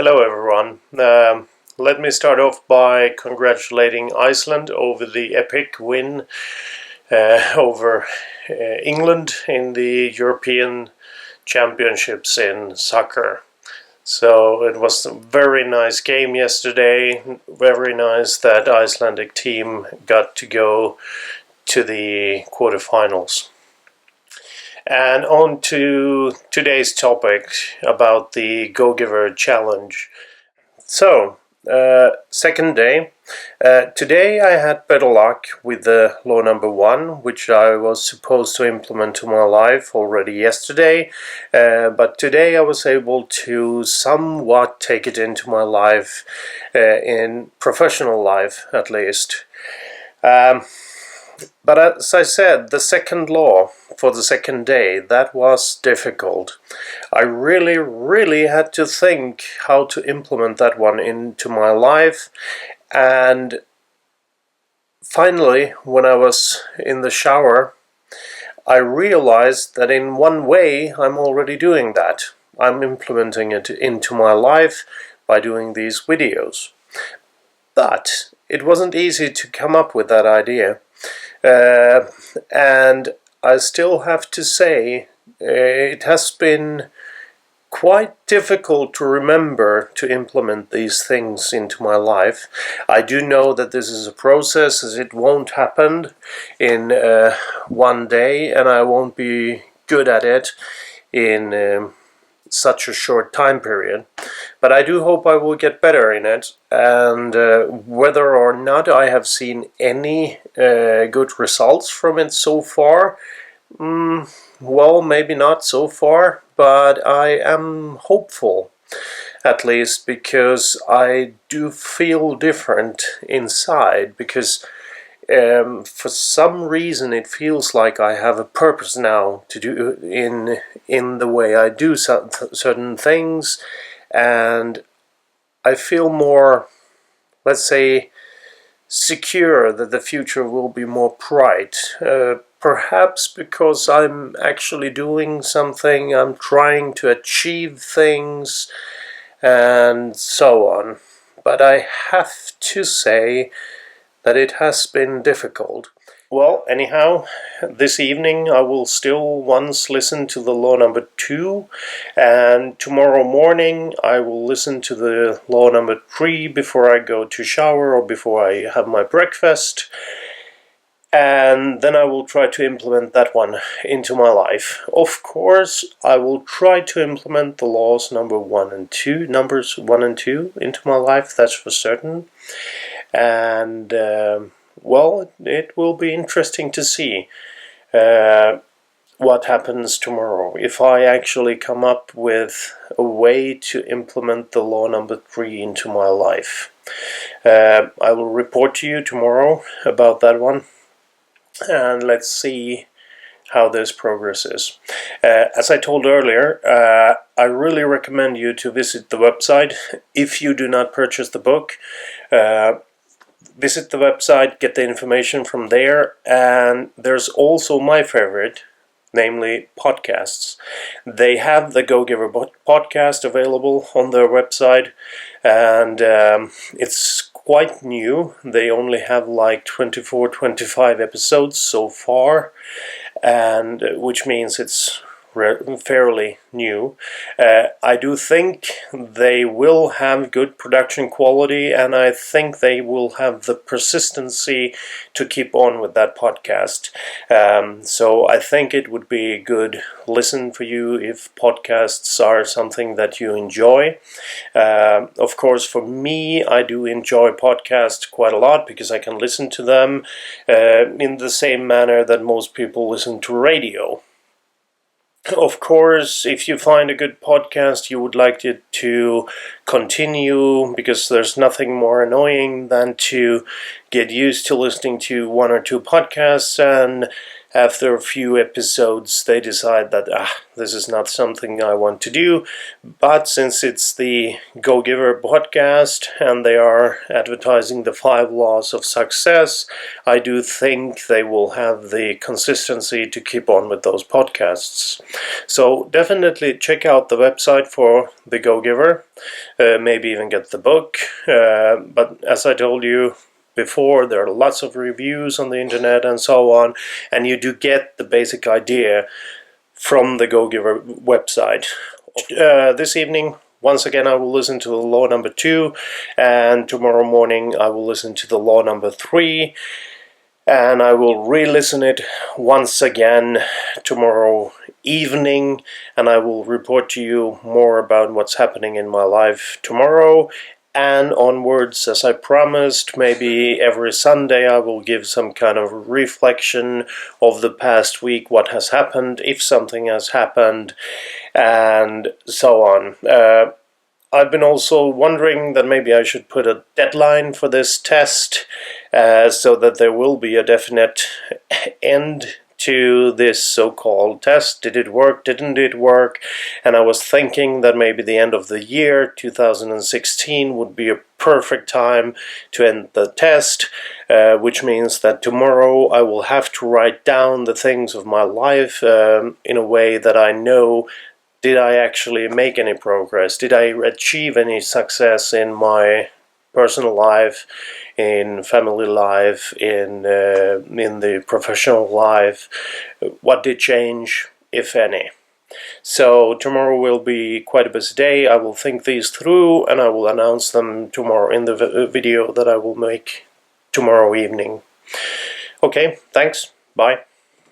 Hello everyone. Let me start off by congratulating Iceland over the epic win over England in the European Championships in soccer. So it was a very nice game yesterday. Very nice that Icelandic team got to go to the quarterfinals. And on to today's topic about the Go-Giver Challenge. So, second day. Today I had better luck with the law number 1, which I was supposed to implement to my life already yesterday. But today I was able to somewhat take it into my life, in professional life at least. But as I said, the second law for the second day, that was difficult. I really had to think how to implement that one into my life. And finally, when I was in the shower, I realized that in one way I'm already doing that. I'm implementing it into my life by doing these videos. But it wasn't easy to come up with that idea. And I still have to say it has been quite difficult to remember to implement these things into my life. I do know that this is a process, as it won't happen in one day, and I won't be good at it in such a short time period. But I do hope I will get better in it, and whether or not I have seen any good results from it so far, well, maybe not so far, but I am hopeful, at least, because I do feel different inside, because for some reason it feels like I have a purpose now to do in the way I do certain things, and I feel more, let's say, secure that the future will be more bright. Perhaps because I'm actually doing something, I'm trying to achieve things, and so on. But I have to say that it has been difficult. Well, anyhow, this evening I will still once listen to the law number 2, and tomorrow morning I will listen to the law number 3 before I go to shower or before I have my breakfast. And then I will try to implement that one into my life. Of course, I will try to implement the laws numbers 1 and 2 into my life, that's for certain. And well, it will be interesting to see what happens tomorrow. If I actually come up with a way to implement the law number 3 into my life. I will report to you tomorrow about that one. And let's see how this progresses. As I told earlier, I really recommend you to visit the website. If you do not purchase the book, visit the website, get the information from there, and there's also my favorite, namely podcasts. They have the Go-Giver podcast available on their website, and it's quite new. They only have like 24-25 episodes so far, and which means it's fairly new. I do think they will have good production quality, and I think they will have the persistency to keep on with that podcast. So I think it would be a good listen for you if podcasts are something that you enjoy. Of course, for me, I do enjoy podcasts quite a lot because I can listen to them in the same manner that most people listen to radio. Of course, if you find a good podcast you would like it to continue, because there's nothing more annoying than to get used to listening to 1 or 2 podcasts and after a few episodes they decide that this is not something I want to do. But since it's the Go Giver podcast and they are advertising the 5 laws of success, I do think they will have the consistency to keep on with those podcasts. So definitely check out the website for the Go Giver, maybe even get the book. But as I told you before, there are lots of reviews on the internet and so on, and you do get the basic idea from the Go Giver website. This evening, once again, I will listen to the law number 2, and tomorrow morning I will listen to the law number 3, and I will re-listen it once again tomorrow evening, and I will report to you more about what's happening in my life tomorrow and onwards. As I promised, maybe every Sunday I will give some kind of reflection of the past week, what has happened, if something has happened, and so on. I've been also wondering that maybe I should put a deadline for this test, so that there will be a definite end to this so-called test. Did it work? Didn't it work? And I was thinking that maybe the end of the year 2016 would be a perfect time to end the test, which means that tomorrow I will have to write down the things of my life in a way that I know, did I actually make any progress? Did I achieve any success in my personal life, in family life, in the professional life? What did change, if any? So tomorrow will be quite a busy day. I will think these through and I will announce them tomorrow in the video that I will make tomorrow evening. Okay, thanks. Bye.